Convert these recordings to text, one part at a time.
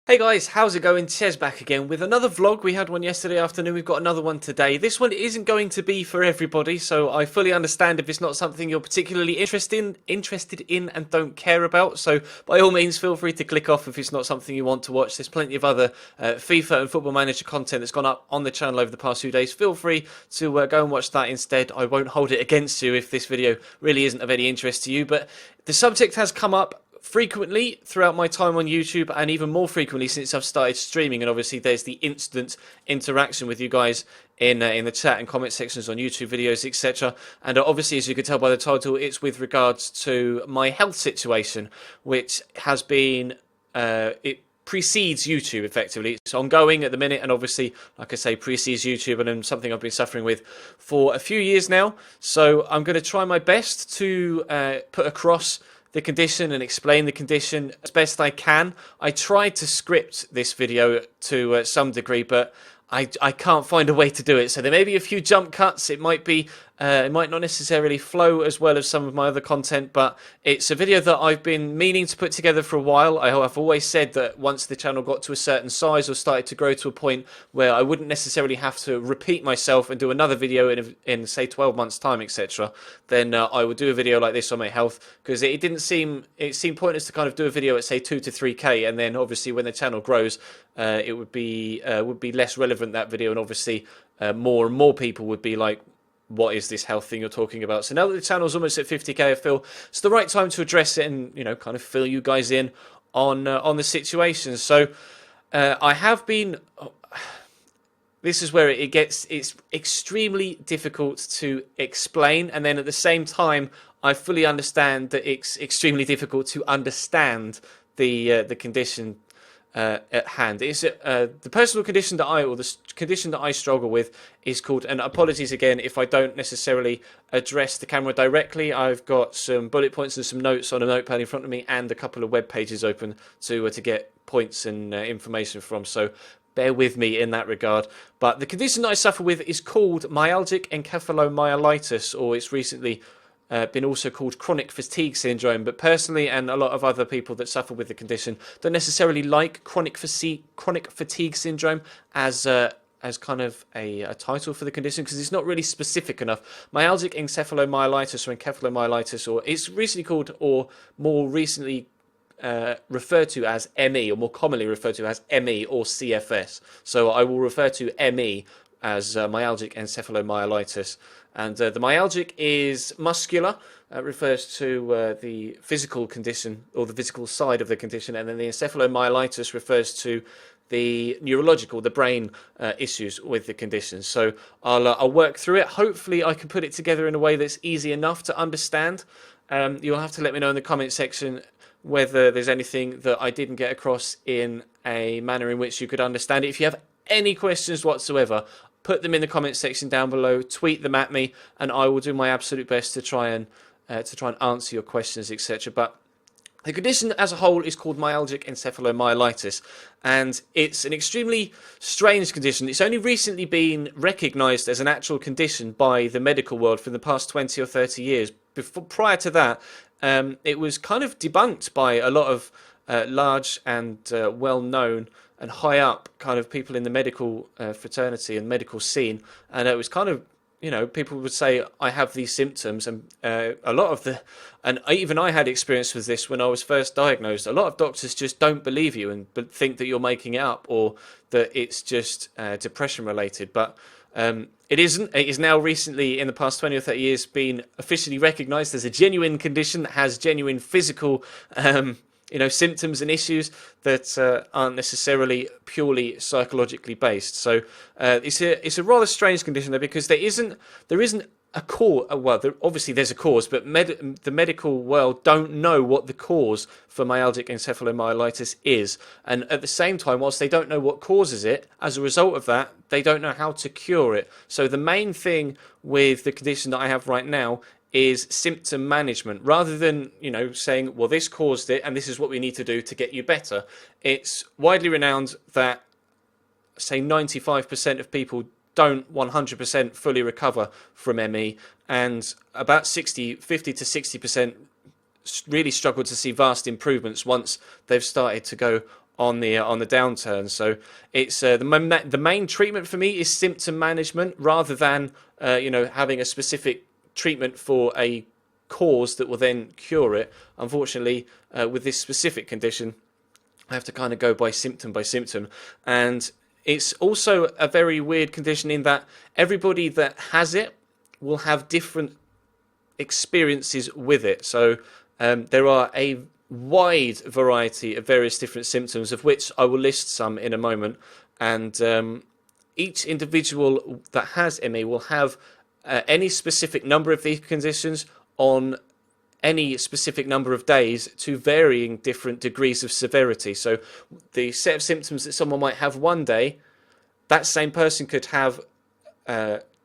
Hey guys, how's it going? Tez back again with another vlog. We had one yesterday afternoon, we've got another one today. This one isn't going to be for everybody, so I fully understand if it's not something you're particularly interested in and don't care about. So by all means, feel free to click off if it's not something you want to watch. There's plenty of other FIFA and Football Manager content that's gone up on the channel over the past few days. Feel free to go and watch that instead. I won't hold it against you if this video really isn't of any interest to you, but the subject has come up frequently throughout my time on YouTube, and even more frequently since I've started streaming. And obviously there's the instant interaction with you guys in the chat and comment sections on YouTube videos, etc. And obviously, as you can tell by the title, it's with regards to my health situation, which has been it precedes YouTube effectively. It's ongoing at the minute, and obviously, like I say, precedes YouTube, and something I've been suffering with for a few years now. So I'm going to try my best to put across the condition and explain the condition as best I can. I tried to script this video to some degree, but I can't find a way to do it. So there may be a few jump cuts. It might not necessarily flow as well as some of my other content, but it's a video that I've been meaning to put together for a while. I've always said that once the channel got to a certain size or started to grow to a point where I wouldn't necessarily have to repeat myself and do another video in say 12 months time, etc., then I would do a video like this on my health, because it seemed pointless to kind of do a video at say 2 to 3k, and then obviously when the channel grows, it would be less relevant, that video, and obviously more and more people would be like, what is this health thing you're talking about? So now that the channel's almost at 50k, I feel it's the right time to address it and, kind of fill you guys in on the situation. So I have been. This is where it's extremely difficult to explain, and then at the same time, I fully understand that it's extremely difficult to understand the condition at hand. It's the personal condition the condition that I struggle with is called, and apologies again if I don't necessarily address the camera directly. I've got some bullet points and some notes on a notepad in front of me, and a couple of web pages open to get points and information from. So bear with me in that regard. But the condition that I suffer with is called myalgic encephalomyelitis, or it's recently been also called chronic fatigue syndrome. But personally, and a lot of other people that suffer with the condition, don't necessarily like chronic fatigue syndrome as kind of a title for the condition, because it's not really specific enough. Myalgic encephalomyelitis, or encephalomyelitis, or it's recently called, or more recently referred to as ME, or more commonly referred to as ME or CFS. So I will refer to ME as myalgic encephalomyelitis. And the myalgic is muscular, refers to the physical condition, or the physical side of the condition, and then the encephalomyelitis refers to the neurological, the brain issues with the condition. So I'll work through it. Hopefully I can put it together in a way that's easy enough to understand. You'll have to let me know in the comment section whether there's anything that I didn't get across in a manner in which you could understand it. If you have any questions whatsoever, put them in the comment section down below, tweet them at me, and I will do my absolute best to try and answer your questions, etc. But the condition as a whole is called myalgic encephalomyelitis, and it's an extremely strange condition. It's only recently been recognised as an actual condition by the medical world for the past 20 or 30 years. Prior to that, it was kind of debunked by a lot of large and well-known and high up kind of people in the medical fraternity and medical scene, and it was kind of, people would say, I have these symptoms, and a lot of and even I had experience with this when I was first diagnosed. A lot of doctors just don't believe you and think that you're making it up, or that it's just depression related. But it isn't. It is now recently, in the past 20 or 30 years, been officially recognised as a genuine condition that has genuine physical symptoms and issues that aren't necessarily purely psychologically based. So it's a rather strange condition, though, because there isn't a cause. Well, obviously there's a cause, but the medical world don't know what the cause for myalgic encephalomyelitis is. And at the same time, whilst they don't know what causes it, as a result of that, they don't know how to cure it. So the main thing with the condition that I have right now is symptom management, rather than saying, well, this caused it and this is what we need to do to get you better. It's widely renowned that, say, 95% of people don't 100% fully recover from ME, and about 50 to 60% really struggle to see vast improvements once they've started to go on the downturn. So it's the main treatment for me is symptom management rather than having a specific treatment for a cause that will then cure it. Unfortunately, with this specific condition, I have to kind of go by symptom, and it's also a very weird condition in that everybody that has it will have different experiences with it. So there are a wide variety of various different symptoms, of which I will list some in a moment, and each individual that has ME will have any specific number of these conditions on any specific number of days to varying different degrees of severity. So the set of symptoms that someone might have one day, that same person could have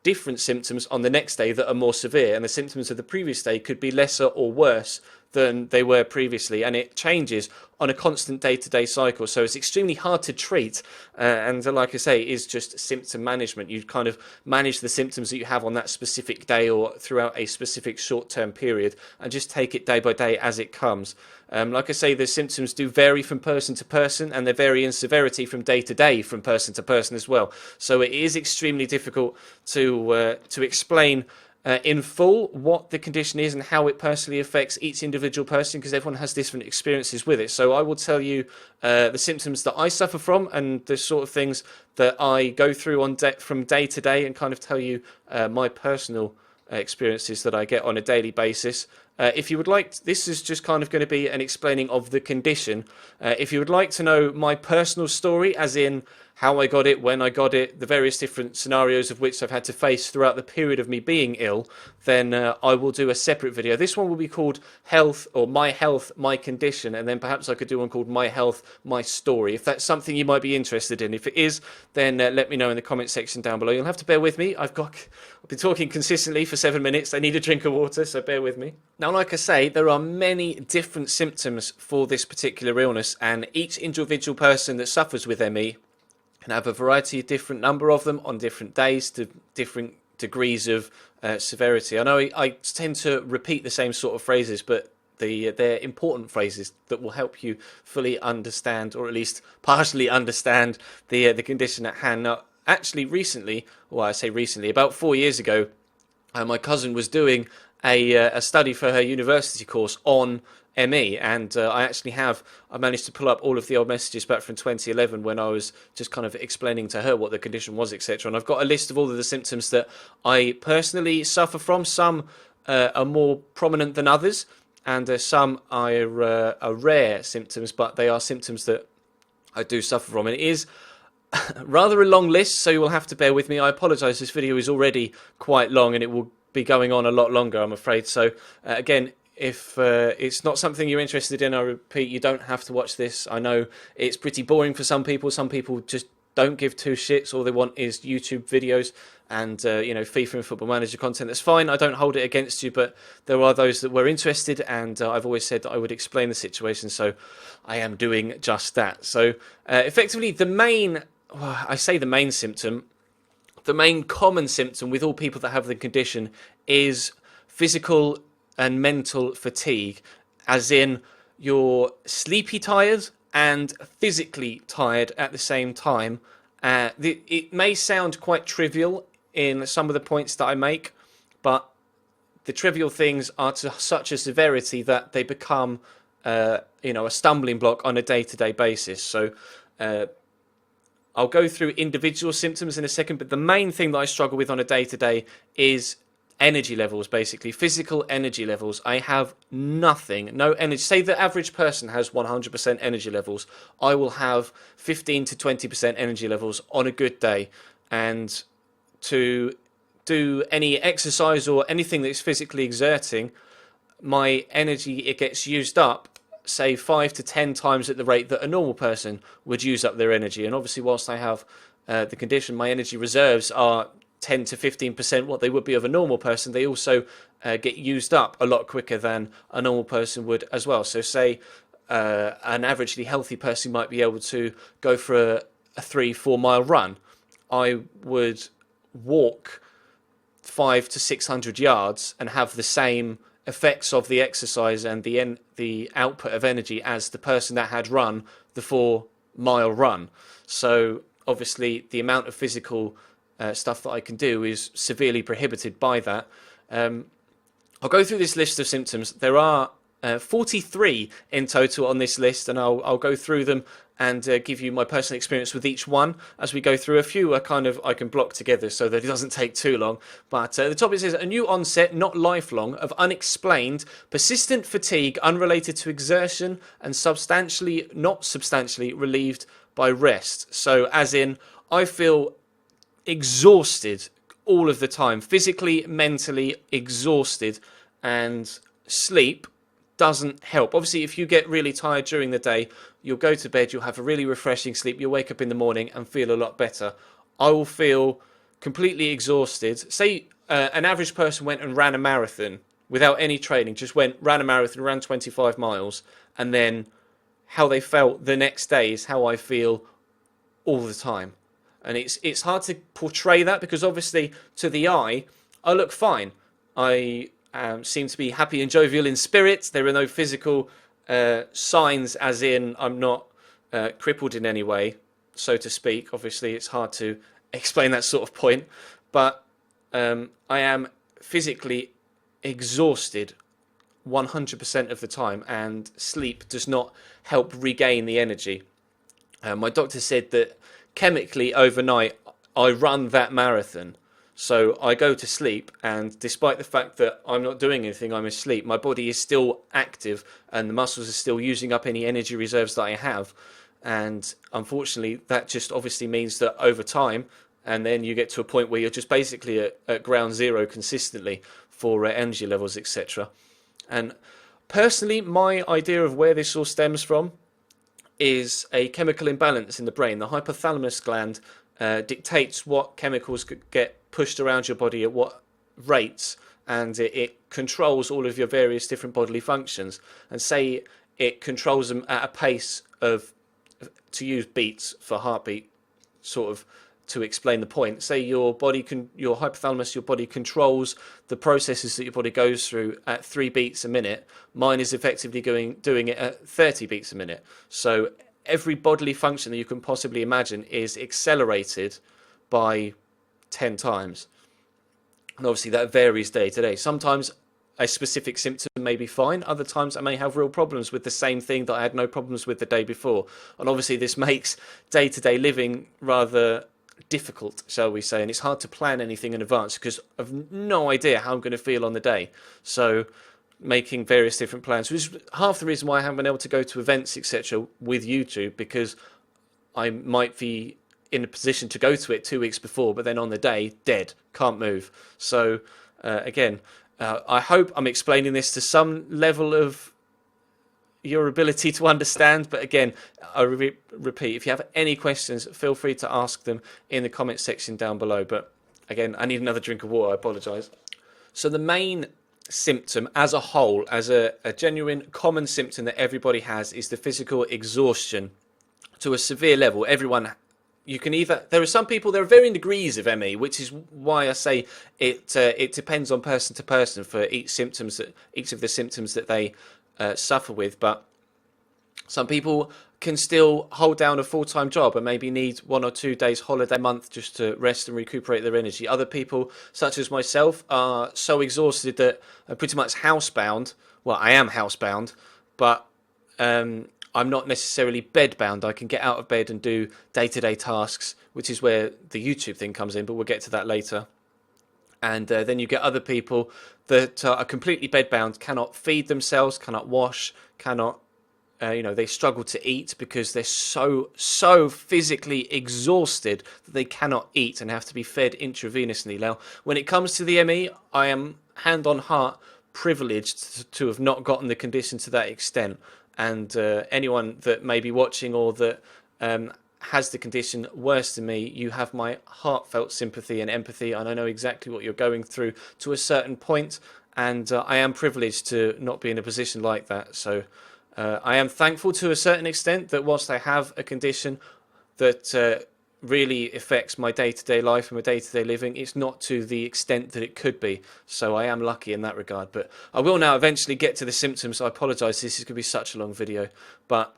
different symptoms on the next day that are more severe, and the symptoms of the previous day could be lesser or worse than they were previously, and it changes on a constant day-to-day cycle. So it's extremely hard to treat, and like I say, it is just symptom management. You kind of manage the symptoms that you have on that specific day or throughout a specific short-term period, and just take it day by day as it comes. Like I say, the symptoms do vary from person to person, and they vary in severity from day to day, from person to person as well. So it is extremely difficult to explain in full what the condition is and how it personally affects each individual person, because everyone has different experiences with it. So I will tell you the symptoms that I suffer from and the sort of things that I go through from day to day, and kind of tell you my personal experiences that I get on a daily basis. If you would like, this is just kind of going to be an explaining of the condition. If you would like to know my personal story, as in how I got it, when I got it, the various different scenarios of which I've had to face throughout the period of me being ill, then I will do a separate video. This one will be called Health, or My Health, My Condition, and then perhaps I could do one called My Health, My Story, if that's something you might be interested in. If it is, then let me know in the comment section down below. You'll have to bear with me. I've been talking consistently for 7 minutes. I need a drink of water, so bear with me. Now, like I say, there are many different symptoms for this particular illness, and each individual person that suffers with ME can have a variety of different number of them on different days to different degrees of severity. I know I tend to repeat the same sort of phrases, but they're important phrases that will help you fully understand, or at least partially understand, the condition at hand. Now, actually, recently, well, I say recently, about 4 years ago, my cousin was doing a study for her university course on ME, and I managed to pull up all of the old messages back from 2011 when I was just kind of explaining to her what the condition was, etc. And I've got a list of all of the symptoms that I personally suffer from. Some are more prominent than others, and some are rare symptoms, but they are symptoms that I do suffer from. And it is rather a long list, so you will have to bear with me. I apologise, this video is already quite long, and it will be going on a lot longer, I'm afraid. So again, if it's not something you're interested in, I repeat, you don't have to watch this. I know it's pretty boring for some people. Some people just don't give two shits. All they want is YouTube videos and FIFA and Football Manager content. That's fine. I don't hold it against you, but there are those that were interested, and I've always said that I would explain the situation, so I am doing just that. So effectively, the main symptom, the main common symptom with all people that have the condition is physical and mental fatigue, as in you're sleepy tired and physically tired at the same time. It may sound quite trivial in some of the points that I make, but the trivial things are to such a severity that they become a stumbling block on a day-to-day basis. So I'll go through individual symptoms in a second, but the main thing that I struggle with on a day-to-day is energy levels, basically physical energy levels. I have nothing, no energy. Say the average person has 100% energy levels. I will have 15 to 20% energy levels on a good day, and to do any exercise or anything that's physically exerting, my energy, it gets used up, say 5 to 10 times at the rate that a normal person would use up their energy. And obviously, whilst I have the condition, my energy reserves are 10 to 15% what they would be of a normal person. They also get used up a lot quicker than a normal person would as well. So say an averagely healthy person might be able to go for a 3-4 mile run. I would walk 500 to 600 yards and have the same effects of the exercise and the output of energy as the person that had run the 4 mile run. So obviously the amount of physical stuff that I can do is severely prohibited by that. I'll go through this list of symptoms. There are 43 in total on this list, and I'll go through them and give you my personal experience with each one as we go through. A few are I can block together so that it doesn't take too long. But the topic says, a new onset, not lifelong, of unexplained, persistent fatigue unrelated to exertion and not substantially relieved by rest. So as in, I feel exhausted all of the time, physically, mentally exhausted, and sleep doesn't help. Obviously, if you get really tired during the day, you'll go to bed, you'll have a really refreshing sleep, you'll wake up in the morning and feel a lot better. I will feel completely exhausted. Say an average person went and ran a marathon without any training, just ran a marathon, ran 25 miles, and then how they felt the next day is how I feel all the time. And it's hard to portray that, because obviously to the eye, I look fine. I seem to be happy and jovial in spirits. There are no physical signs, as in I'm not crippled in any way, so to speak. Obviously, it's hard to explain that sort of point. But I am physically exhausted 100% of the time, and sleep does not help regain the energy. My doctor said that chemically overnight I run that marathon. So I go to sleep, and despite the fact that I'm not doing anything, I'm asleep, my body is still active and the muscles are still using up any energy reserves that I have. And unfortunately, that just obviously means that over time, and then you get to a point where you're just basically at ground zero consistently for energy levels, etc. And personally, my idea of where this all stems from is a chemical imbalance in the brain. The hypothalamus gland dictates what chemicals get pushed around your body at what rates, and it controls all of your various different bodily functions. And say it controls them at a pace of, to use beats for heartbeat, sort of to explain the point. Say your hypothalamus, your body controls the processes that your body goes through at 3 beats a minute. Mine is effectively doing it at 30 beats a minute. So every bodily function that you can possibly imagine is accelerated by 10 times. And obviously that varies day to day. Sometimes a specific symptom may be fine. Other times I may have real problems with the same thing that I had no problems with the day before. And obviously this makes day-to-day living rather difficult, shall we say. And it's hard to plan anything in advance because I've no idea how I'm going to feel on the day. So making various different plans, which is half the reason why I haven't been able to go to events, etc. with YouTube, because I might be in a position to go to it 2 weeks before, but then on the day, dead, can't move. So again, I hope I'm explaining this to some level of your ability to understand. But again, I repeat, if you have any questions, feel free to ask them in the comment section down below. But again, I need another drink of water, I apologise. So the main symptom as a whole, as a genuine common symptom that everybody has, is the physical exhaustion to a severe level. There are some people, there are varying degrees of ME, which is why I say it depends on person to person for each of the symptoms that they suffer with. But some people can still hold down a full-time job and maybe need 1 or 2 days holiday a month just to rest and recuperate their energy. Other people, such as myself, are so exhausted that I'm pretty much housebound. Well, I am housebound, but I'm not necessarily bedbound. I can get out of bed and do day-to-day tasks, which is where the YouTube thing comes in, but we'll get to that later. And then you get other people that are completely bedbound, cannot feed themselves, cannot wash, cannot, they struggle to eat because they're so physically exhausted that they cannot eat and have to be fed intravenously. Now, when it comes to the ME, I am hand on heart privileged to have not gotten the condition to that extent. And anyone that may be watching or that has the condition worse than me, you have my heartfelt sympathy and empathy, and I know exactly what you're going through to a certain point, and I am privileged to not be in a position like that. So I am thankful to a certain extent that whilst I have a condition that really affects my day-to-day life and my day-to-day living, it's not to the extent that it could be. So I am lucky in that regard. But I will now eventually get to the symptoms. I apologise, this is going to be such a long video. But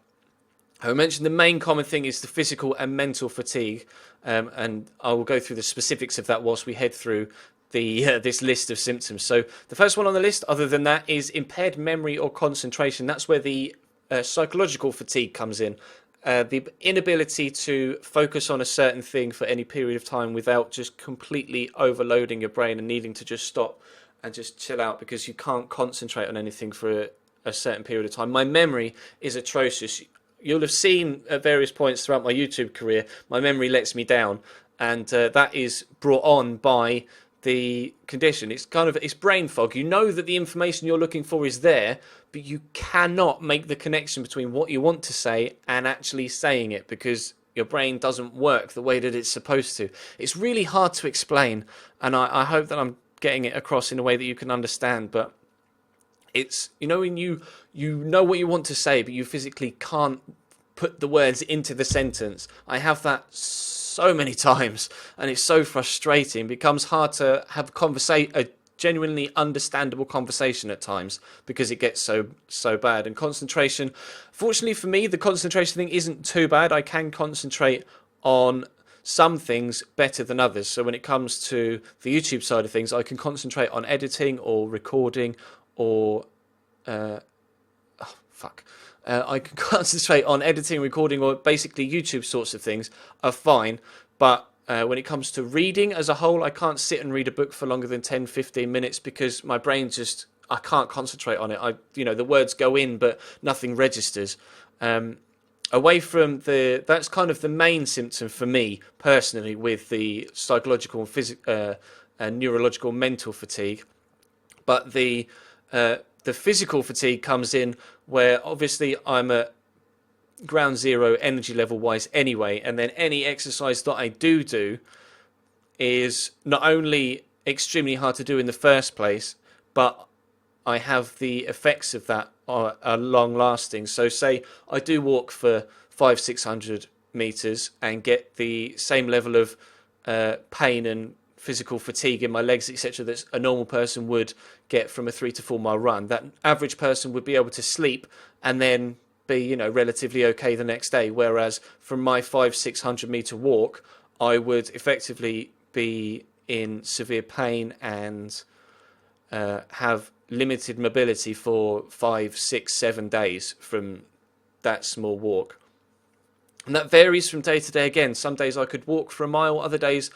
I mentioned the main common thing is the physical and mental fatigue, and I will go through the specifics of that whilst we head through the this list of symptoms. So the first one on the list, other than that, is impaired memory or concentration. That's where the psychological fatigue comes in. The inability to focus on a certain thing for any period of time without just completely overloading your brain and needing to just stop and just chill out because you can't concentrate on anything for a certain period of time. My memory is atrocious. You'll have seen at various points throughout my YouTube career, my memory lets me down, and that is brought on by the condition. It's brain fog. You know that the information you're looking for is there, but you cannot make the connection between what you want to say and actually saying it because your brain doesn't work the way that it's supposed to. It's really hard to explain, and I hope that I'm getting it across in a way that you can understand, but it's, when you know what you want to say, but you physically can't put the words into the sentence. I have that so many times, and it's so frustrating. It becomes hard to have a genuinely understandable conversation at times because it gets so bad. And concentration, fortunately for me, the concentration thing isn't too bad. I can concentrate on some things better than others. So when it comes to the YouTube side of things, I can concentrate on editing or recording or I can concentrate on editing, recording, or basically YouTube sorts of things are fine. But when it comes to reading as a whole, I can't sit and read a book for longer than 10, 15 minutes because my brain I can't concentrate on it. The words go in, but nothing registers. Away from that's kind of the main symptom for me personally with the psychological and neurological mental fatigue. But the physical fatigue comes in where obviously I'm at ground zero energy level wise anyway, and then any exercise that I do is not only extremely hard to do in the first place, but I have the effects of that are long lasting. So say I do walk for 500-600 meters and get the same level of pain and physical fatigue in my legs, etc., that a normal person would get from a 3 to 4 mile run. That average person would be able to sleep and then be, relatively okay the next day. Whereas from my 500-600 meter walk, I would effectively be in severe pain and have limited mobility for 5, 6, 7 days from that small walk. And that varies from day to day again. Some days I could walk for a mile, other days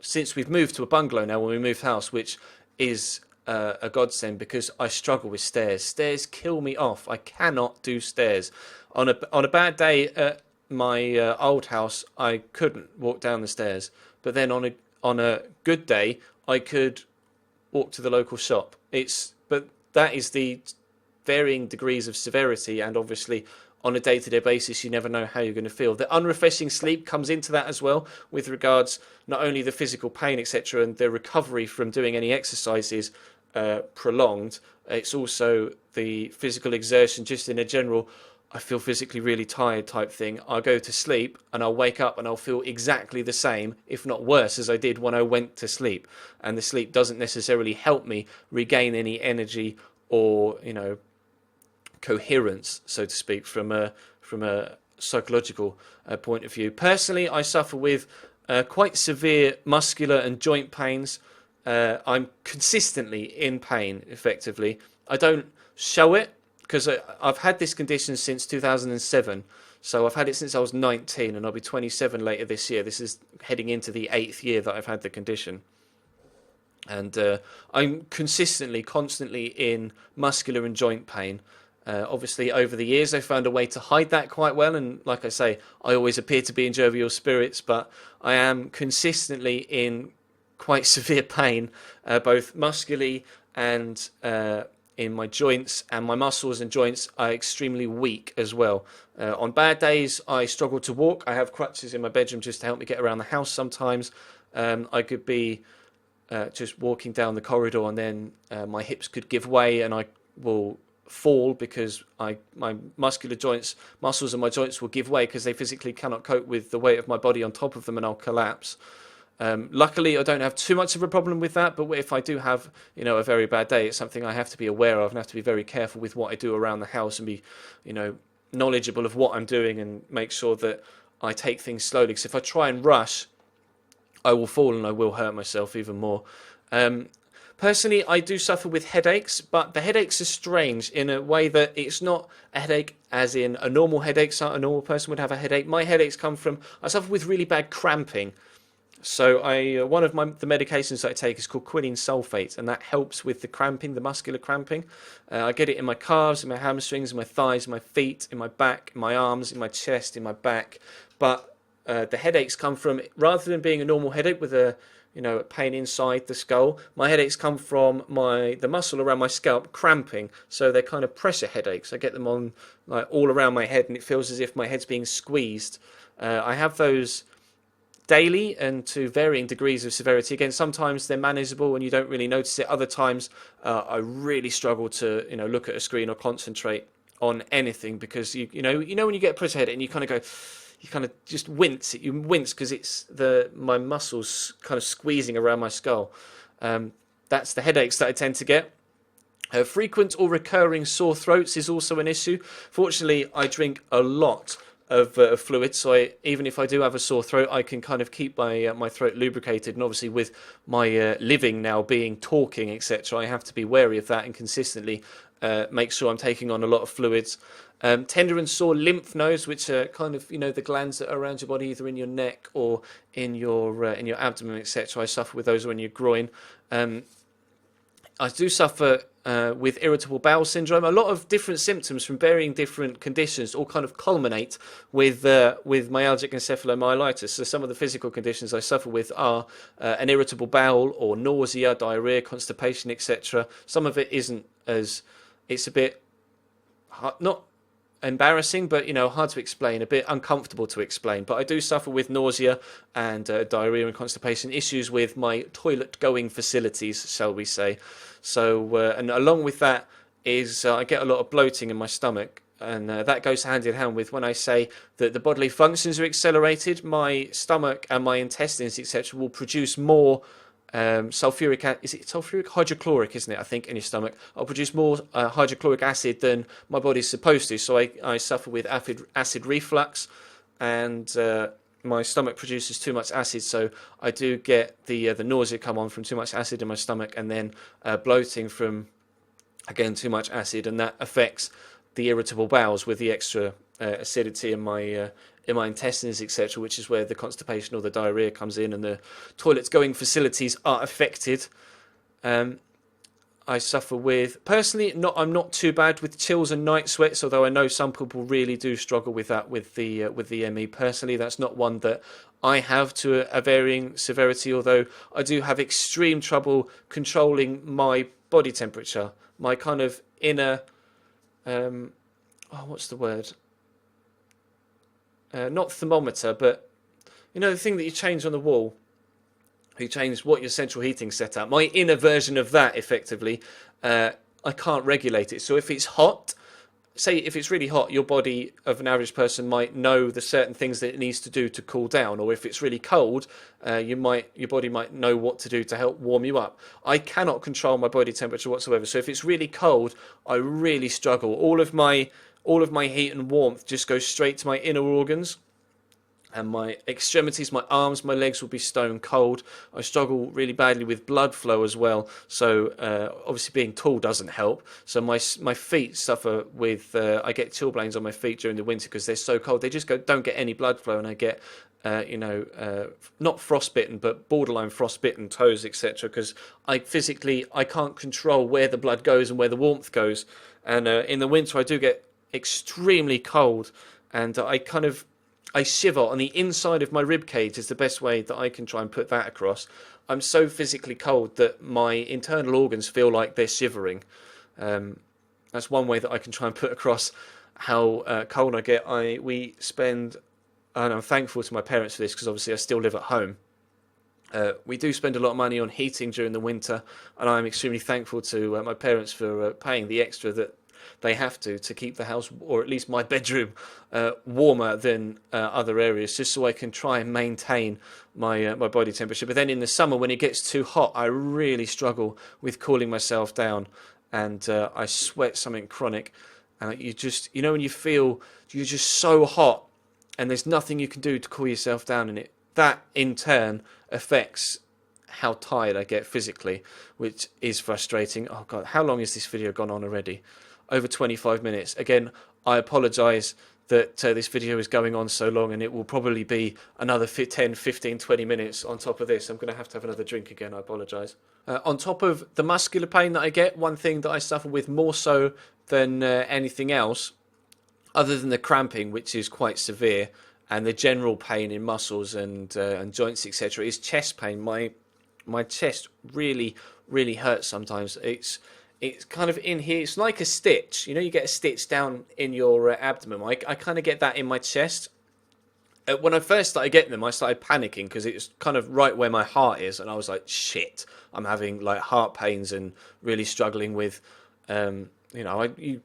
since we've moved to a bungalow now, when we moved house, which is a godsend because I struggle with stairs. Stairs kill me off. I cannot do stairs. On a bad day at my old house, I couldn't walk down the stairs. But then on a good day, I could walk to the local shop. But that is the varying degrees of severity, and obviously on a day-to-day basis, you never know how you're going to feel. The unrefreshing sleep comes into that as well, with regards not only the physical pain, etc., and the recovery from doing any exercise is prolonged. It's also the physical exertion, just in a general, I feel physically really tired type thing. I'll go to sleep and I'll wake up and I'll feel exactly the same, if not worse, as I did when I went to sleep. And the sleep doesn't necessarily help me regain any energy or, coherence, so to speak, from a psychological point of view. Personally, I suffer with quite severe muscular and joint pains. I'm consistently in pain, effectively. I don't show it because I've had this condition since 2007. So I've had it since I was 19, and I'll be 27 later this year. This is heading into the 8th year that I've had the condition. And I'm constantly in muscular and joint pain. Obviously, over the years, I found a way to hide that quite well. And like I say, I always appear to be in jovial spirits, but I am consistently in quite severe pain, both muscularly and in my joints, and my muscles and joints are extremely weak as well. On bad days, I struggle to walk. I have crutches in my bedroom just to help me get around the house sometimes. I could be just walking down the corridor and then my hips could give way and I will fall because my muscles and my joints will give way because they physically cannot cope with the weight of my body on top of them, and I'll collapse. Luckily, I don't have too much of a problem with that, but if I do have, a very bad day, it's something I have to be aware of and have to be very careful with what I do around the house and be, knowledgeable of what I'm doing and make sure that I take things slowly. Because if I try and rush, I will fall and I will hurt myself even more. Personally, I do suffer with headaches, but the headaches are strange in a way that it's not a headache as in a normal headache. So a normal person would have a headache. My headaches come from, I suffer with really bad cramping. So one of the medications that I take is called quinine sulfate, and that helps with the cramping, the muscular cramping. I get it in my calves, in my hamstrings, in my thighs, in my feet, in my back, in my arms, in my chest, in my back. But the headaches come from, rather than being a normal headache with a pain inside the skull, my headaches come from the muscle around my scalp cramping. So they're kind of pressure headaches. I get them on like all around my head, and it feels as if my head's being squeezed. I have those daily and to varying degrees of severity. Again, sometimes they're manageable and you don't really notice it. Other times I really struggle to look at a screen or concentrate on anything, because you know when you get a pressure headache and you kind of go, you kind of just wince. You wince because it's my muscles kind of squeezing around my skull. That's the headaches that I tend to get. Frequent or recurring sore throats is also an issue. Fortunately, I drink a lot of fluid, so even if I do have a sore throat, I can kind of keep my throat lubricated. And obviously with my living now being talking, etc., I have to be wary of that and consistently make sure I'm taking on a lot of fluids. Tender and sore lymph nodes, which are kind of the glands that are around your body, either in your neck or in your abdomen, etc. I suffer with those, or in your groin. I do suffer with irritable bowel syndrome. A lot of different symptoms from varying different conditions all kind of culminate with myalgic encephalomyelitis. So some of the physical conditions I suffer with are an irritable bowel, or nausea, diarrhea, constipation, etc. Some of it isn't as, it's a bit not embarrassing, but hard to explain, a bit uncomfortable to explain. But I do suffer with nausea and diarrhea and constipation, issues with my toilet going facilities, shall we say. So and along with that is I get a lot of bloating in my stomach, and that goes hand in hand with when I say that the bodily functions are accelerated. My stomach and my intestines, etc., will produce more sulfuric acid. Is it sulfuric? Hydrochloric, isn't it? I think in your stomach, I'll produce more hydrochloric acid than my body's supposed to. So I suffer with acid reflux, and my stomach produces too much acid. So I do get the nausea come on from too much acid in my stomach, and then bloating from, again, too much acid, and that affects the irritable bowels with the extra acidity in my intestines, etc., which is where the constipation or the diarrhea comes in, and the toilets going facilities are affected. I suffer with, personally, I'm not too bad with chills and night sweats, although I know some people really do struggle with that with the ME. Personally, that's not one that I have to a varying severity, although I do have extreme trouble controlling my body temperature, my kind of inner, what's the word? Not thermometer, but the thing that you change on the wall. You change what your central heating set up. My inner version of that, effectively, I can't regulate it. So if it's hot, say if it's really hot, your body of an average person might know the certain things that it needs to do to cool down. Or if it's really cold, your body might know what to do to help warm you up. I cannot control my body temperature whatsoever. So if it's really cold, I really struggle. All of my heat and warmth just goes straight to my inner organs, and my extremities, my arms, my legs will be stone cold. I struggle really badly with blood flow as well. So obviously being tall doesn't help. So my feet suffer with, I get chilblains on my feet during the winter because they're so cold. They just don't get any blood flow, and I get, not frostbitten, but borderline frostbitten toes, etc. Because I can't control where the blood goes and where the warmth goes. And in the winter I do get extremely cold, and I shiver on the inside of my rib cage is the best way that I can try and put that across. I'm so physically cold that my internal organs feel like they're shivering. That's one way that I can try and put across how cold I get. We spend, and I'm thankful to my parents for this because obviously I still live at home. We do spend a lot of money on heating during the winter, and I'm extremely thankful to my parents for paying the extra that they have to keep the house, or at least my bedroom, warmer than other areas, just so I can try and maintain my body temperature. But then in the summer, when it gets too hot, I really struggle with cooling myself down, and I sweat something chronic. and you just, you know, when you feel you're just so hot and there's nothing you can do to cool yourself down, and that in turn affects how tired I get physically, which is frustrating. Oh god, how long has this video gone on already? Over 25 minutes. Again, I apologise that this video is going on so long, and it will probably be another 10, 15, 20 minutes on top of this. I'm going to have another drink again, I apologise. On top of the muscular pain that I get, one thing that I suffer with more so than anything else, other than the cramping, which is quite severe, and the general pain in muscles and joints, etc., is chest pain. My chest really, really hurts sometimes. It's kind of in here. It's like a stitch. You know, you get a stitch down in your abdomen. I kind of get that in my chest. When I first started getting them, I started panicking because it's kind of right where my heart is, and I was like, shit, I'm having like heart pains and really struggling with, you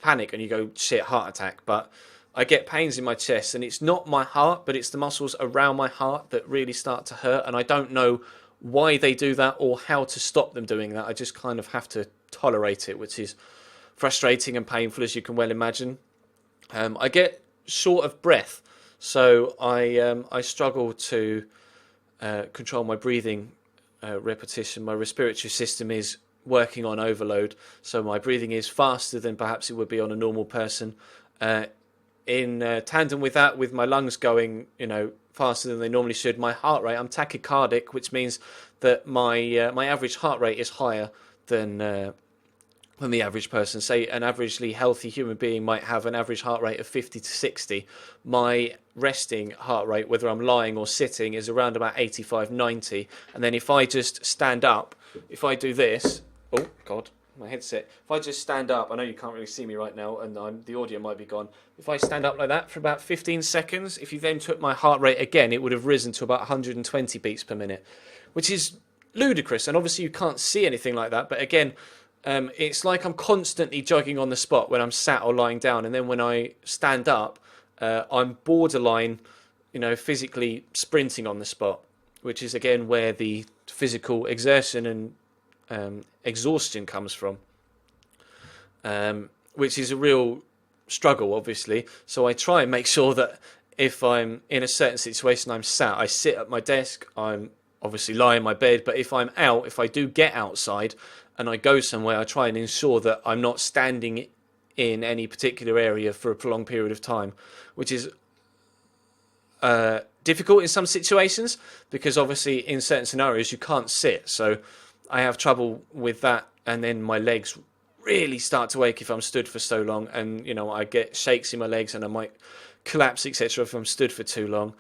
panic and you go, shit, heart attack. But I get pains in my chest, and it's not my heart, but it's the muscles around my heart that really start to hurt, and I don't know why they do that or how to stop them doing that. I just kind of have to tolerate it, which is frustrating and painful, as you can well imagine. I get short of breath, so I struggle to control my breathing repetition. My respiratory system is working on overload, so my breathing is faster than perhaps it would be on a normal person. In tandem with that, with my lungs going, faster than they normally should, my heart rate, I'm tachycardic, which means that my average heart rate is higher than the average person. Say an averagely healthy human being might have an average heart rate of 50 to 60. My resting heart rate, whether I'm lying or sitting, is around about 85, 90. And then if I just stand up, if I do this, oh God, my headset. If I just stand up, I know you can't really see me right now, and the audio might be gone. If I stand up like that for about 15 seconds, if you then took my heart rate again, it would have risen to about 120 beats per minute, which is ludicrous. And obviously you can't see anything like that, but again, it's like I'm constantly jogging on the spot when I'm sat or lying down, and then when I stand up, I'm borderline, physically sprinting on the spot, which is again where the physical exertion and exhaustion comes from, which is a real struggle, obviously. So I try and make sure that if I'm in a certain situation, I'm sat, I sit at my desk, I'm obviously lie in my bed, but if I'm out, if I do get outside and I go somewhere, I try and ensure that I'm not standing in any particular area for a prolonged period of time, which is difficult in some situations, because obviously in certain scenarios you can't sit, so I have trouble with that, and then my legs really start to ache if I'm stood for so long, and I get shakes in my legs and I might collapse, etc., if I'm stood for too long.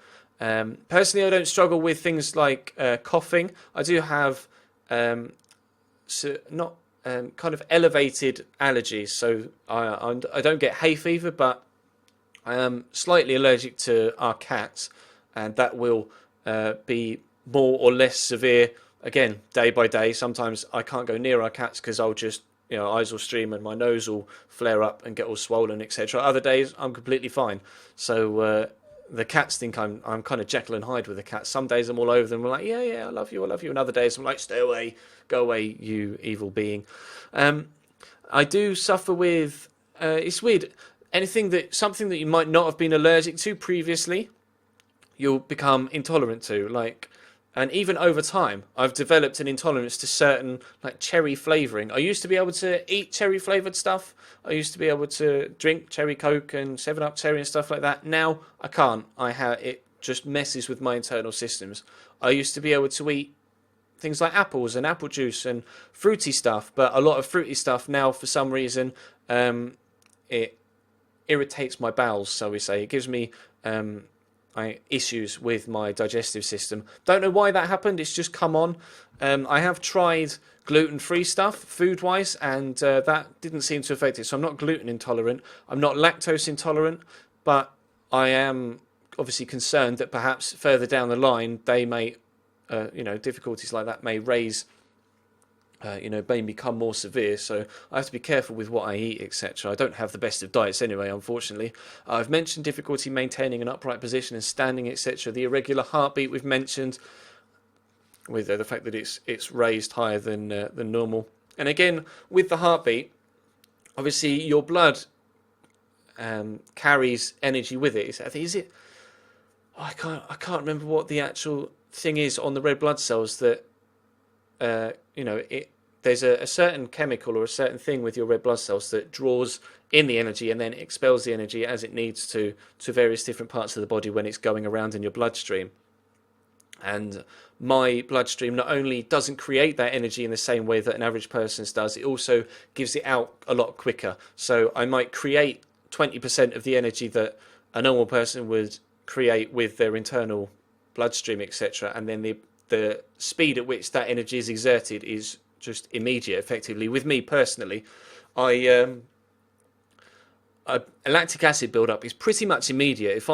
Personally, I don't struggle with things like coughing. I do have kind of elevated allergies, so I don't get hay fever, but I am slightly allergic to our cats, and that will be more or less severe, again, day by day. Sometimes I can't go near our cats because I'll just, eyes will stream and my nose will flare up and get all swollen, etc. Other days, I'm completely fine. So the cats think I'm kind of Jekyll and Hyde with the cats. Some days I'm all over them. I'm like, yeah, I love you. And other days I'm like, stay away, go away, you evil being. I do suffer with, it's weird, something that you might not have been allergic to previously, you'll become intolerant to, and even over time, I've developed an intolerance to certain, cherry flavouring. I used to be able to eat cherry-flavoured stuff. I used to be able to drink cherry Coke and 7-Up cherry and stuff like that. Now, I can't. It just messes with my internal systems. I used to be able to eat things like apples and apple juice and fruity stuff, but a lot of fruity stuff now, for some reason, it irritates my bowels, so we say. It gives me issues with my digestive system. Don't know why that happened. It's just come on. I have tried gluten-free stuff, food-wise, and that didn't seem to affect it. So I'm not gluten intolerant. I'm not lactose intolerant, but I am obviously concerned that perhaps further down the line they may, difficulties like that may raise, may become more severe. So I have to be careful with what I eat, etc. I don't have the best of diets anyway, unfortunately. I've mentioned difficulty maintaining an upright position and standing, etc. The irregular heartbeat we've mentioned, with the fact that it's raised higher than normal. And again, with the heartbeat, obviously your blood carries energy with it. Is it? Oh, I can't remember what the actual thing is on the red blood cells that there's a certain chemical or a certain thing with your red blood cells that draws in the energy and then expels the energy as it needs to various different parts of the body when it's going around in your bloodstream. And my bloodstream not only doesn't create that energy in the same way that an average person's does, it also gives it out a lot quicker. So I might create 20% of the energy that a normal person would create with their internal bloodstream, etc. And then the speed at which that energy is exerted is just immediate, effectively. With me personally, a lactic acid buildup is pretty much immediate. If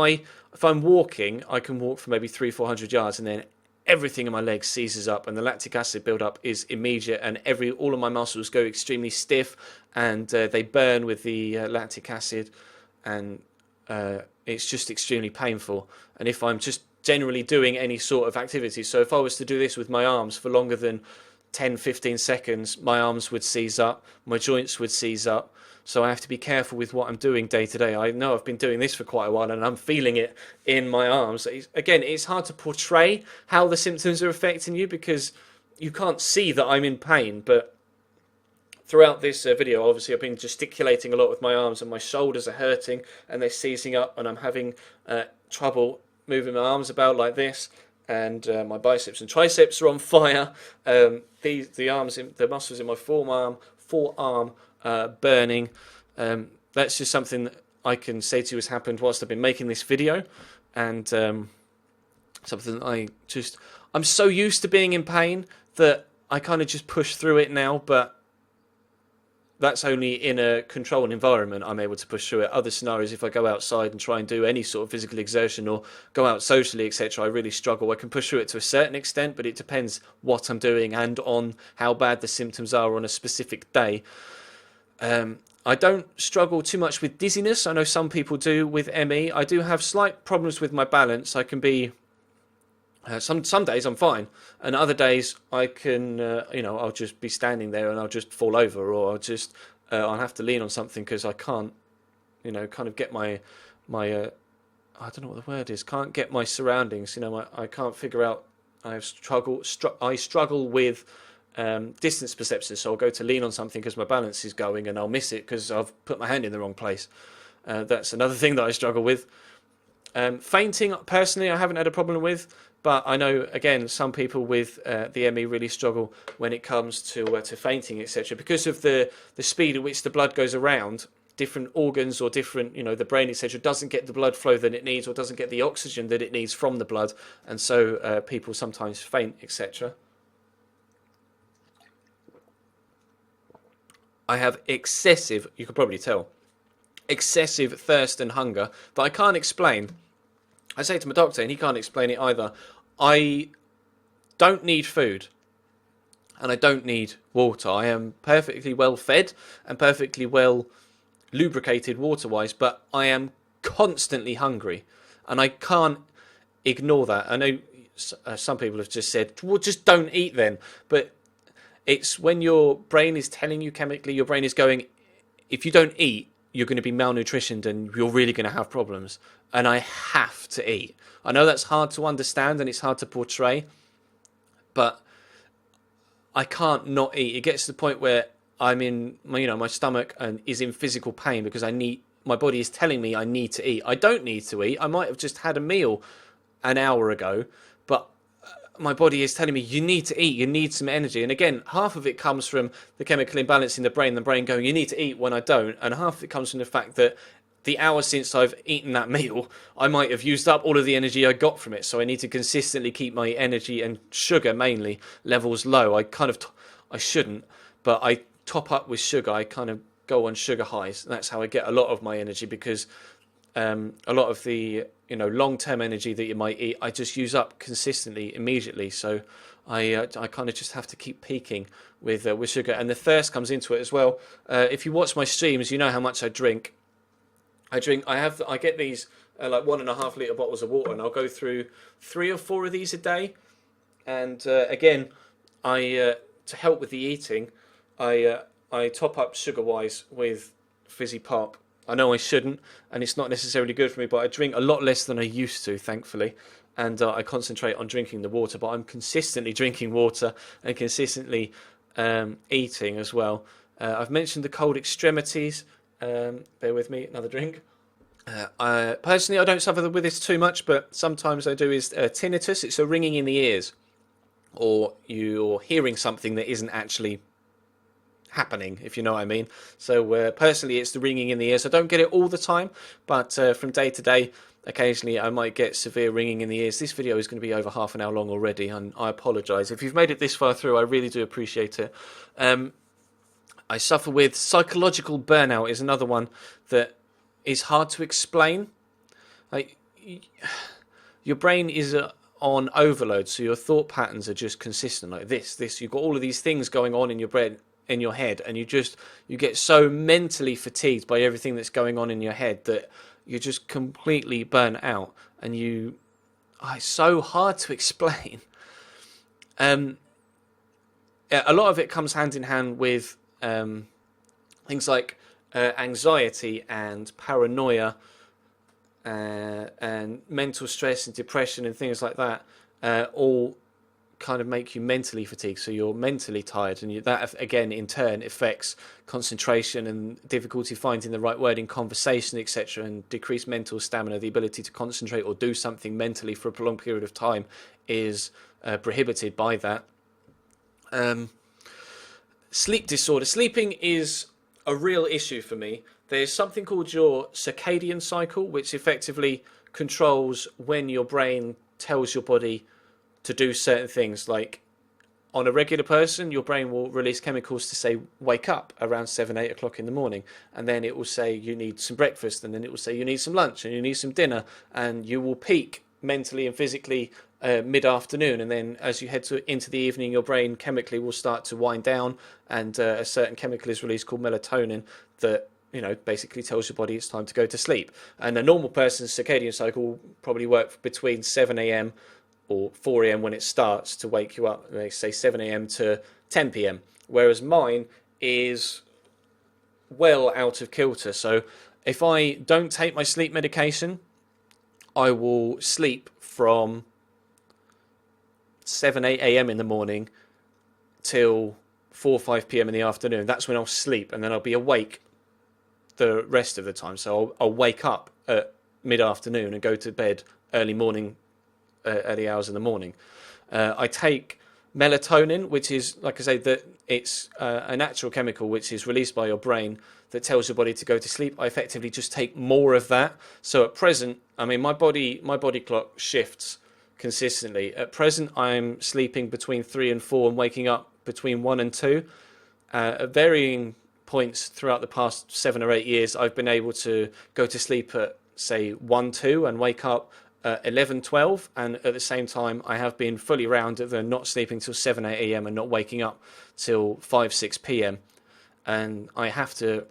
I'm walking, I can walk for maybe 300-400 yards, and then everything in my legs seizes up, and the lactic acid buildup is immediate, and all of my muscles go extremely stiff, and they burn with the lactic acid, and it's just extremely painful. And if I'm just generally doing any sort of activity, so if I was to do this with my arms for longer than 10-15 seconds, my arms would seize up, my joints would seize up. So I have to be careful with what I'm doing day to day. I know I've been doing this for quite a while and I'm feeling it in my arms. Again, it's hard to portray how the symptoms are affecting you because you can't see that I'm in pain. But throughout this video, obviously I've been gesticulating a lot with my arms, and my shoulders are hurting and they're seizing up, and I'm having trouble moving my arms about like this. And my biceps and triceps are on fire. The muscles in my forearm burning. That's just something that I can say to you has happened whilst I've been making this video, and something that I'm so used to being in pain that I kind of just push through it now. But that's only in a controlled environment I'm able to push through it. Other scenarios, if I go outside and try and do any sort of physical exertion or go out socially, etc., I really struggle. I can push through it to a certain extent, but it depends what I'm doing and on how bad the symptoms are on a specific day. I don't struggle too much with dizziness. I know some people do with ME. I do have slight problems with my balance. I can be some days I'm fine, and other days I can I'll just be standing there and I'll just fall over, or I'll have to lean on something because I can't kind of get my I don't know what the word is, can't get my surroundings. I can't figure out. I struggle with distance perception, so I'll go to lean on something because my balance is going and I'll miss it because I've put my hand in the wrong place. That's another thing that I struggle with. Fainting, personally, I haven't had a problem with, but I know, again, some people with the ME really struggle when it comes to fainting, etc. Because of the speed at which the blood goes around, different organs or different, the brain, etc., doesn't get the blood flow that it needs, or doesn't get the oxygen that it needs from the blood, and so people sometimes faint, etc. I have excessive, you can probably tell, excessive thirst and hunger that I can't explain. I say to my doctor, and he can't explain it either. I don't need food, and I don't need water. I am perfectly well fed and perfectly well lubricated water-wise, but I am constantly hungry, and I can't ignore that. I know some people have just said, well, just don't eat then, but it's when your brain is telling you chemically, your brain is going, if you don't eat, you're going to be malnutritioned and you're really going to have problems. And I have to eat. I know that's hard to understand and it's hard to portray, but I can't not eat. It gets to the point where I'm in, my stomach and is in physical pain because my body is telling me I need to eat. I don't need to eat. I might have just had a meal an hour ago, but my body is telling me you need to eat, you need some energy. And again, half of it comes from the chemical imbalance in the brain going, you need to eat when I don't. And half of it comes from the fact that the hour since I've eaten that meal, I might have used up all of the energy I got from it. So I need to consistently keep my energy and sugar mainly levels low. I shouldn't, but I top up with sugar. I kind of go on sugar highs. And that's how I get a lot of my energy, because a lot of the long-term energy that you might eat, I just use up consistently, immediately. So I kind of just have to keep peaking with sugar, and the thirst comes into it as well. If you watch my streams, you know how much I drink. I get these like 1.5 litre bottles of water, and I'll go through 3 or 4 of these a day. And again, to help with the eating, I top up sugar-wise with fizzy pop. I know I shouldn't, and it's not necessarily good for me, but I drink a lot less than I used to, thankfully. And I concentrate on drinking the water, but I'm consistently drinking water and consistently eating as well. I've mentioned the cold extremities. Bear with me, another drink. Personally, I don't suffer with this too much, but sometimes I do is tinnitus. It's a ringing in the ears, or you're hearing something that isn't actually happening, if you know what I mean. So personally, it's the ringing in the ears. I don't get it all the time, but from day to day, occasionally I might get severe ringing in the ears. This video is going to be over half an hour long already, and I apologise. If you've made it this far through, I really do appreciate it. I suffer with psychological burnout is another one that is hard to explain. Like, your brain is on overload, so your thought patterns are just consistent. Like this. You've got all of these things going on in your brain, in your head, and you get so mentally fatigued by everything that's going on in your head that you're just completely burnt out, and it's so hard to explain. A lot of it comes hand in hand with things like anxiety and paranoia and mental stress and depression and things like that, all kind of make you mentally fatigued, so you're mentally tired, and that again in turn affects concentration and difficulty finding the right word in conversation, etc., and decreased mental stamina. The ability to concentrate or do something mentally for a prolonged period of time is prohibited by that. Sleep disorder. Sleeping is a real issue for me. There's something called your circadian cycle, which effectively controls when your brain tells your body to do certain things. Like on a regular person, your brain will release chemicals to say wake up around 7-8 o'clock in the morning, and then it will say you need some breakfast, and then it will say you need some lunch and you need some dinner, and you will peak mentally and physically mid-afternoon, and then as you head into the evening, your brain chemically will start to wind down, and a certain chemical is released called melatonin that basically tells your body it's time to go to sleep. And a normal person's circadian cycle will probably work between 7 a.m. or 4 a.m. when it starts to wake you up, they say 7 a.m. to 10 p.m., whereas mine is well out of kilter. So if I don't take my sleep medication, I will sleep from 7, 8 a.m. in the morning till 4 or 5 p.m. in the afternoon. That's when I'll sleep, and then I'll be awake the rest of the time. So I'll wake up at mid-afternoon and go to bed early hours in the morning. I take melatonin, which is, like I say, that it's a natural chemical which is released by your brain that tells your body to go to sleep. I effectively just take more of that. So at present, I mean, my body clock shifts consistently. At present, I'm sleeping between 3 and 4 and waking up between 1 and 2. At varying points throughout the past 7 or 8 years, I've been able to go to sleep at, say, 1, 2 and wake up 11, 12, and at the same time I have been fully rounded and not sleeping till 7, 8 a.m. and not waking up till 5, 6 p.m. And I have to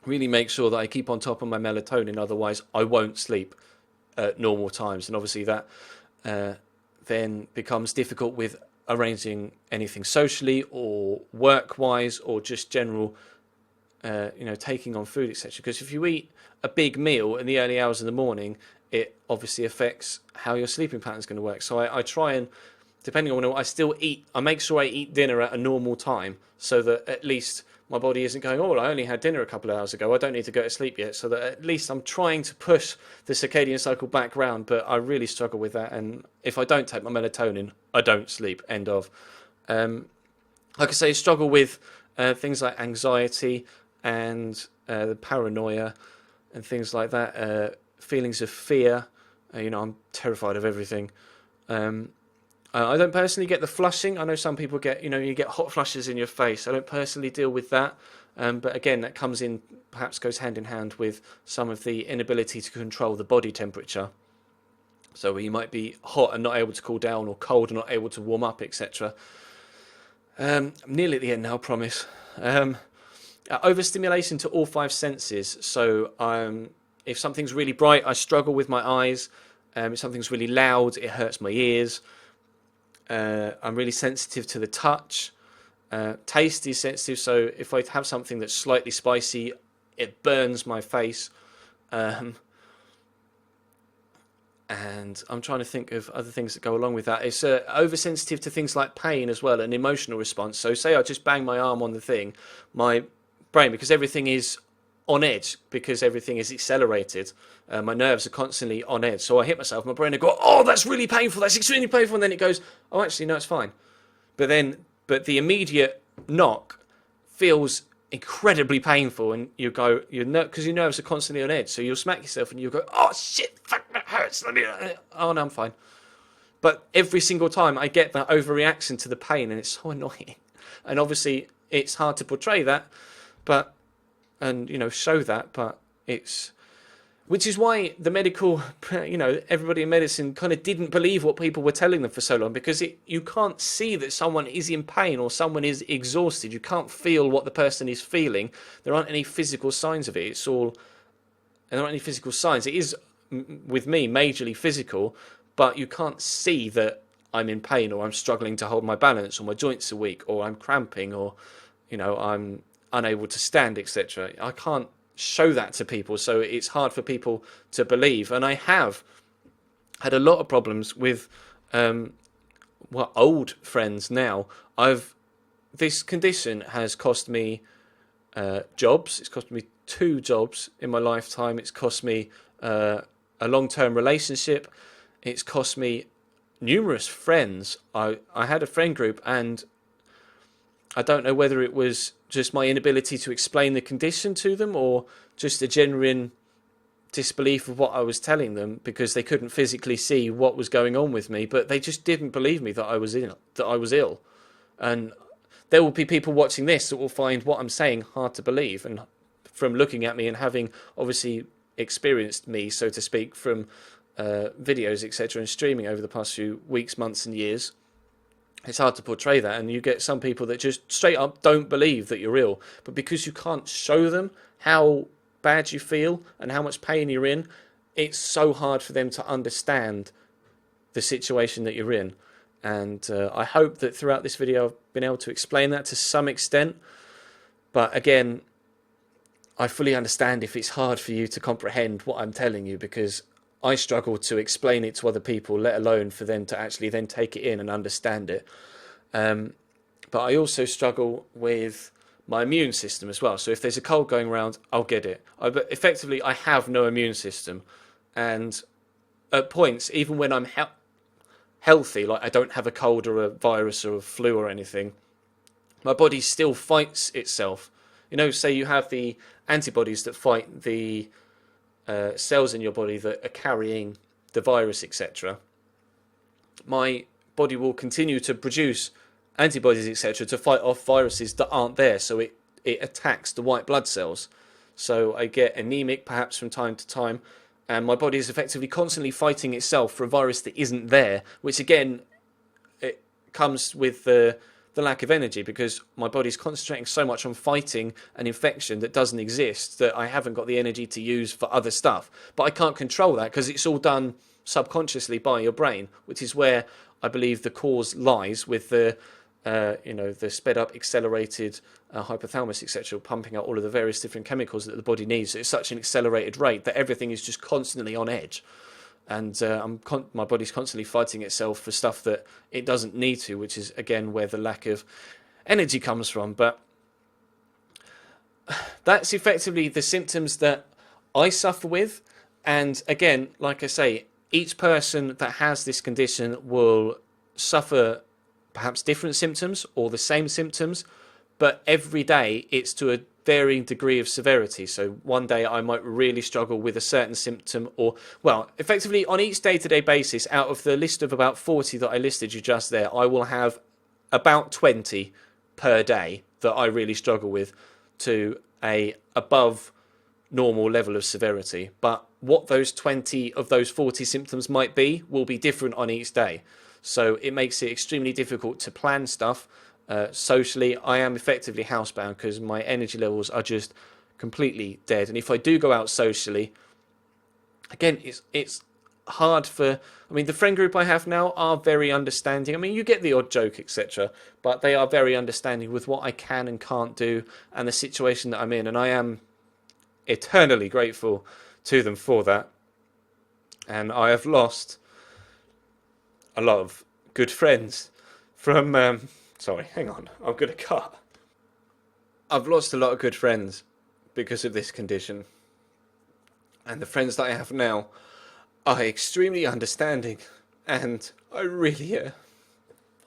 really make sure that I keep on top of my melatonin, otherwise I won't sleep at normal times. And obviously that then becomes difficult with arranging anything socially or work-wise or just general, taking on food, etc. Because if you eat a big meal in the early hours of the morning, it obviously affects how your sleeping pattern is going to work. So I try and, depending on what I still eat, I make sure I eat dinner at a normal time so that at least my body isn't going, oh, well, I only had dinner a couple of hours ago, I don't need to go to sleep yet. So that at least I'm trying to push the circadian cycle back round, but I really struggle with that. And if I don't take my melatonin, I don't sleep, end of. Like I say, struggle with things like anxiety and the paranoia and things like that. Feelings of fear. I'm terrified of everything. I don't personally get the flushing. I know some people get, you get hot flushes in your face. I don't personally deal with that. But again, that perhaps goes hand in hand with some of the inability to control the body temperature. So you might be hot and not able to cool down, or cold and not able to warm up, etc. I'm nearly at the end now, I promise. Overstimulation to all 5 senses. So if something's really bright, I struggle with my eyes. If something's really loud, it hurts my ears. I'm really sensitive to the touch. Taste is sensitive, so if I have something that's slightly spicy, it burns my face. And I'm trying to think of other things that go along with that. It's oversensitive to things like pain as well, and emotional response. So say I just bang my arm on the thing, my brain, because everything is on edge, because everything is accelerated, my nerves are constantly on edge. So I hit myself, my brain will go, oh, that's really painful, that's extremely painful, and then it goes, oh, actually, no, it's fine. But the immediate knock feels incredibly painful, and you go, because your nerves are constantly on edge, so you'll smack yourself and you'll go, oh shit, fuck, that hurts, oh no, I'm fine. But every single time I get that overreaction to the pain, and it's so annoying. And obviously it's hard to portray that, and show that, but which is why the medical, everybody in medicine kind of didn't believe what people were telling them for so long, because you can't see that someone is in pain or someone is exhausted. You can't feel what the person is feeling. There aren't any physical signs of it. There aren't any physical signs. It is, with me, majorly physical, but you can't see that I'm in pain, or I'm struggling to hold my balance, or my joints are weak, or I'm cramping, or, I'm unable to stand, etc. I can't show that to people, so it's hard for people to believe. And I have had a lot of problems with old friends now. This condition has cost me jobs. It's cost me 2 jobs in my lifetime. It's cost me a long-term relationship. It's cost me numerous friends. I had a friend group, and I don't know whether it was just my inability to explain the condition to them, or just a genuine disbelief of what I was telling them, because they couldn't physically see what was going on with me, but they just didn't believe me that I was ill. And there will be people watching this that will find what I'm saying hard to believe, and from looking at me and having obviously experienced me, so to speak, from videos, etc., and streaming over the past few weeks, months and years, it's hard to portray that. And you get some people that just straight up don't believe that you're ill, but because you can't show them how bad you feel and how much pain you're in, it's so hard for them to understand the situation that you're in. And I hope that throughout this video I've been able to explain that to some extent. But again, I fully understand if it's hard for you to comprehend what I'm telling you, because I struggle to explain it to other people, let alone for them to actually then take it in and understand it. But I also struggle with my immune system as well. So if there's a cold going around, I'll get it. But effectively, I have no immune system. And at points, even when I'm healthy, like I don't have a cold or a virus or a flu or anything, my body still fights itself. Say you have the antibodies that fight the cells in your body that are carrying the virus, etc. My body will continue to produce antibodies, etc., to fight off viruses that aren't there, so it attacks the white blood cells. So I get anemic perhaps from time to time, and my body is effectively constantly fighting itself for a virus that isn't there, which again, it comes with the lack of energy, because my body's concentrating so much on fighting an infection that doesn't exist that I haven't got the energy to use for other stuff. But I can't control that, because it's all done subconsciously by your brain, which is where I believe the cause lies, with the sped up, accelerated hypothalamus, etc., pumping out all of the various different chemicals that the body needs at such an accelerated rate that everything is just constantly on edge. And my body's constantly fighting itself for stuff that it doesn't need to, which is, again, where the lack of energy comes from. But that's effectively the symptoms that I suffer with. And again, like I say, each person that has this condition will suffer perhaps different symptoms or the same symptoms, but every day it's to a varying degree of severity. So one day I might really struggle with a certain symptom, or, well, effectively on each day-to-day basis, out of the list of about 40 that I listed you just there, I will have about 20 per day that I really struggle with, to a above normal level of severity. But what those 20 of those 40 symptoms might be will be different on each day. So it makes it extremely difficult to plan stuff. Socially, I am effectively housebound because my energy levels are just completely dead. And if I do go out socially, again, it's hard for... I mean, the friend group I have now are very understanding. I mean, you get the odd joke, etc., but they are very understanding with what I can and can't do and the situation that I'm in. And I am eternally grateful to them for that. And I have lost a lot of good friends from... sorry, hang on, I'm going to cut. I've lost a lot of good friends because of this condition. And the friends that I have now are extremely understanding. And I really...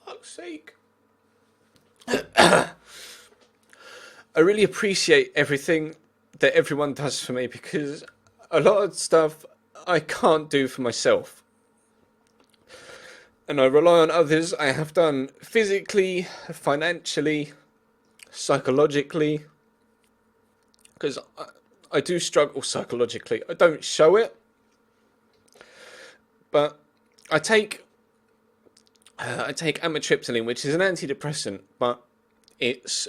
fuck's sake. I really appreciate everything that everyone does for me, because a lot of stuff I can't do for myself. And I rely on others. I have done physically, financially, psychologically, because I do struggle psychologically. I don't show it, but I take amitriptyline, which is an antidepressant, but it's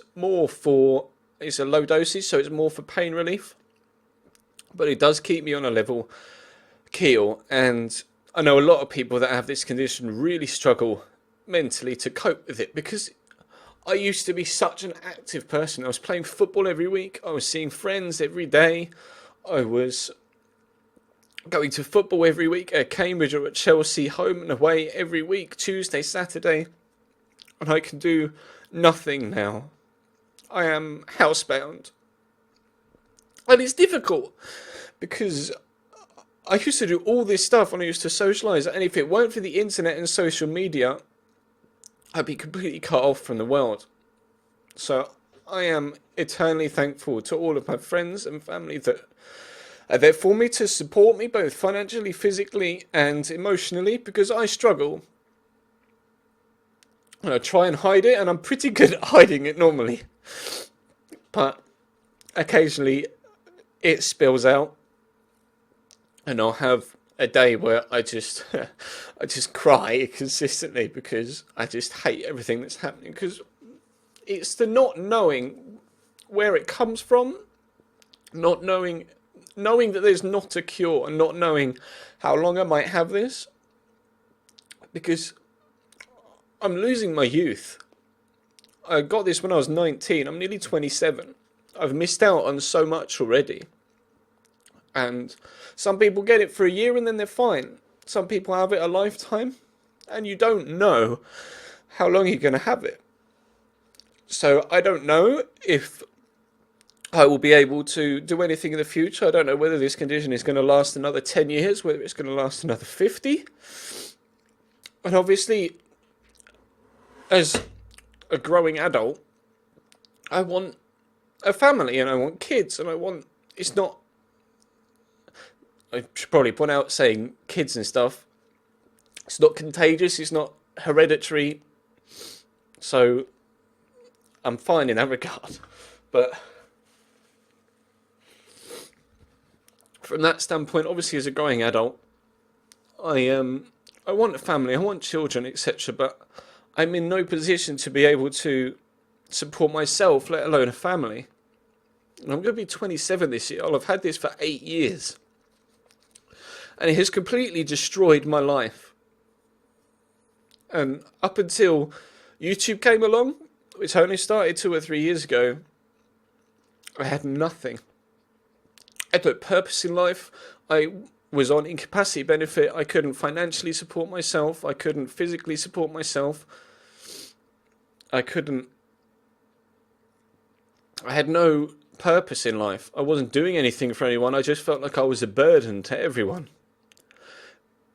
a low dosage, so it's more for pain relief. But it does keep me on a level keel, and I know a lot of people that have this condition really struggle mentally to cope with it, because I used to be such an active person. I was playing football every week, I was seeing friends every day, I was going to football every week at Cambridge or at Chelsea, home and away every week, Tuesday, Saturday, and I can do nothing now. I am housebound. And it's difficult, because I used to do all this stuff when I used to socialise, and if it weren't for the internet and social media, I'd be completely cut off from the world. So I am eternally thankful to all of my friends and family that are there for me, to support me both financially, physically and emotionally, because I struggle. And I try and hide it, and I'm pretty good at hiding it normally. But occasionally it spills out, and I'll have a day where I just cry consistently, because I just hate everything that's happening, because it's the not knowing where it comes from, not knowing that there's not a cure, and not knowing how long I might have this, because I'm losing my youth. I got this when I was 19, I'm nearly 27. I've missed out on so much already. And some people get it for a year and then they're fine. Some people have it a lifetime, and you don't know how long you're going to have it. So I don't know if I will be able to do anything in the future. I don't know whether this condition is going to last another 10 years, whether it's going to last another 50. And obviously, as a growing adult, I want a family, and I want kids, and it's not, I should probably point out, saying kids and stuff, it's not contagious, it's not hereditary, so I'm fine in that regard. But from that standpoint, obviously as a growing adult, I want a family, I want children, etc., but I'm in no position to be able to support myself, let alone a family. And I'm going to be 27 this year. I'll have had this for 8 years. And it has completely destroyed my life. And up until YouTube came along, which only started 2 or 3 years ago, I had nothing. I had no purpose in life. I was on incapacity benefit. I couldn't financially support myself. I couldn't physically support myself. I had no purpose in life. I wasn't doing anything for anyone. I just felt like I was a burden to everyone.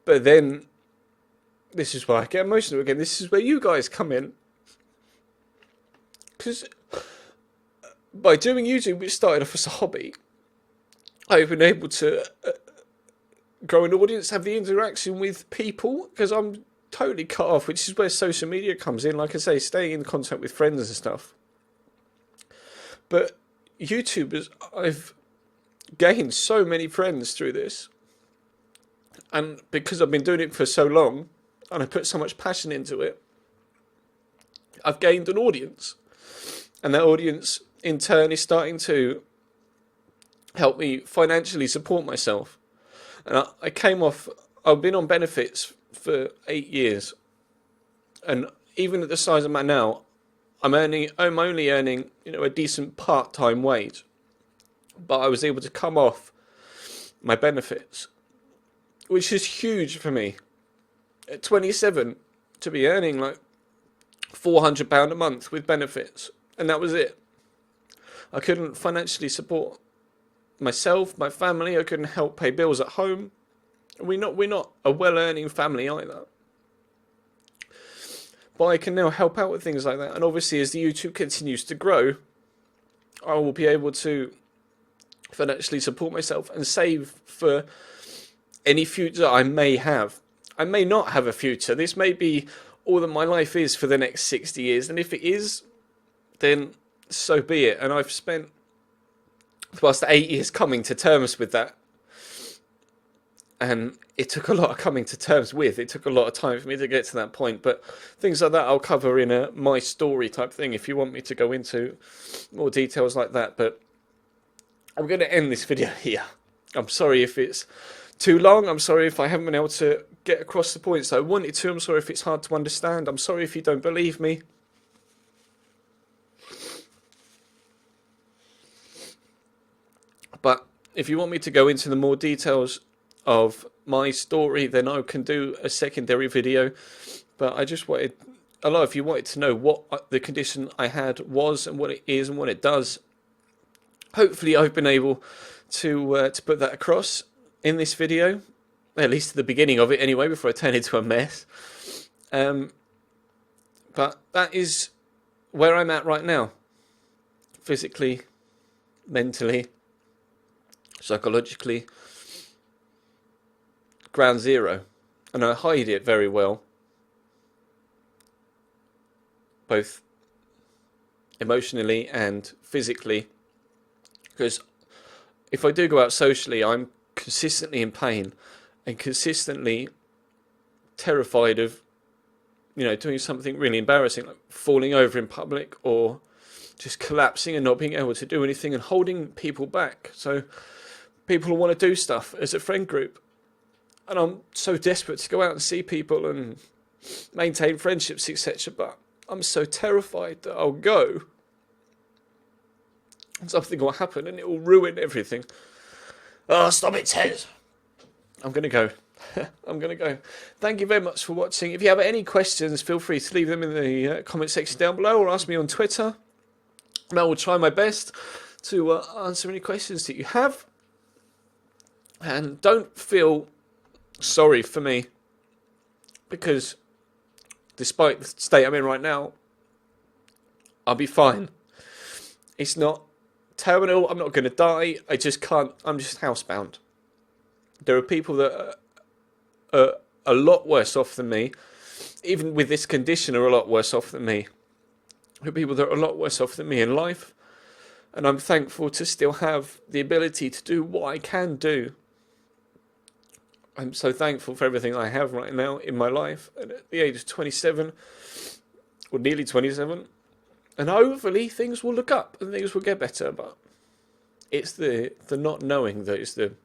But then, this is why I get emotional again. This is where you guys come in. Because by doing YouTube, which started off as a hobby, I've been able to grow an audience, have the interaction with people, because I'm totally cut off, which is where social media comes in. Like I say, staying in contact with friends and stuff. But YouTubers, I've gained so many friends through this. And because I've been doing it for so long, and I put so much passion into it, I've gained an audience. And that audience, in turn, is starting to help me financially support myself. And I've been on benefits for 8 years. And even at the size I'm at now, I'm only earning, a decent part-time wage. but I was able to come off my benefits, which is huge for me. At 27, to be earning like £400 a month with benefits, and that was it. I couldn't financially support myself, my family. I couldn't help pay bills at home. We're not a well-earning family either. But I can now help out with things like that. And obviously, as the YouTube continues to grow, I will be able to financially support myself and save for any future I may have. I may not have a future. This may be all that my life is for the next 60 years. And if it is, then so be it. And I've spent the past 8 years coming to terms with that. And it took a lot of coming to terms with. It took a lot of time for me to get to that point. But things like that I'll cover in a my story type thing if you want me to go into more details like that. But I'm going to end this video here. I'm sorry if it's too long. I'm sorry if I haven't been able to get across the points I wanted to. I'm sorry if it's hard to understand. I'm sorry if you don't believe me. But if you want me to go into the more details of my story, then I can do a secondary video. But I just wanted, a lot of you wanted to know what the condition I had was and what it is and what it does. Hopefully I've been able to put that across in this video, at least at the beginning of it anyway, before I turn into a mess. But that is where I'm at right now. Physically, mentally, psychologically. Ground zero. And I hide it very well. Both emotionally and physically. Because if I do go out socially, I'm consistently in pain and consistently terrified of, doing something really embarrassing, like falling over in public or just collapsing and not being able to do anything and holding people back. So people want to do stuff as a friend group. And I'm so desperate to go out and see people and maintain friendships, etc. But I'm so terrified that I'll go. Something will happen and it will ruin everything. Oh, stop it, Ted. I'm going to go. I'm going to go. Thank you very much for watching. If you have any questions, feel free to leave them in the comment section down below or ask me on Twitter. And I will try my best to answer any questions that you have. And don't feel sorry for me, because despite the state I'm in right now, I'll be fine. It's not terminal. I'm not going to die. I just can't. I'm just housebound. There are people that are a lot worse off than me, even with this condition, are a lot worse off than me. There are people that are a lot worse off than me in life, and I'm thankful to still have the ability to do what I can do. I'm so thankful for everything I have right now in my life. And at the age of 27, or nearly 27, and hopefully things will look up and things will get better. But it's the not knowing that is the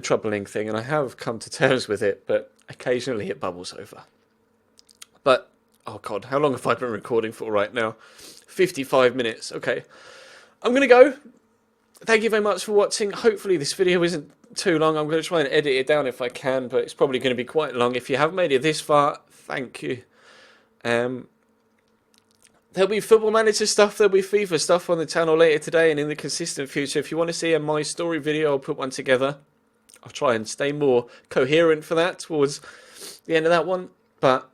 troubling thing. And I have come to terms with it, but occasionally it bubbles over. But, oh God, how long have I been recording for right now? 55 minutes. Okay, I'm going to go. Thank you very much for watching. Hopefully this video isn't too long. I'm going to try and edit it down if I can, but it's probably going to be quite long. If you have made it this far, thank you. There'll be Football Manager stuff, there'll be FIFA stuff on the channel later today and in the consistent future. If you want to see a My Story video, I'll put one together. I'll try and stay more coherent for that towards the end of that one. But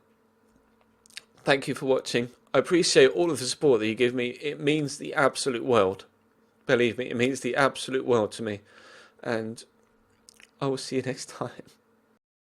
thank you for watching. I appreciate all of the support that you give me. It means the absolute world. Believe me, it means the absolute world to me. And I will see you next time.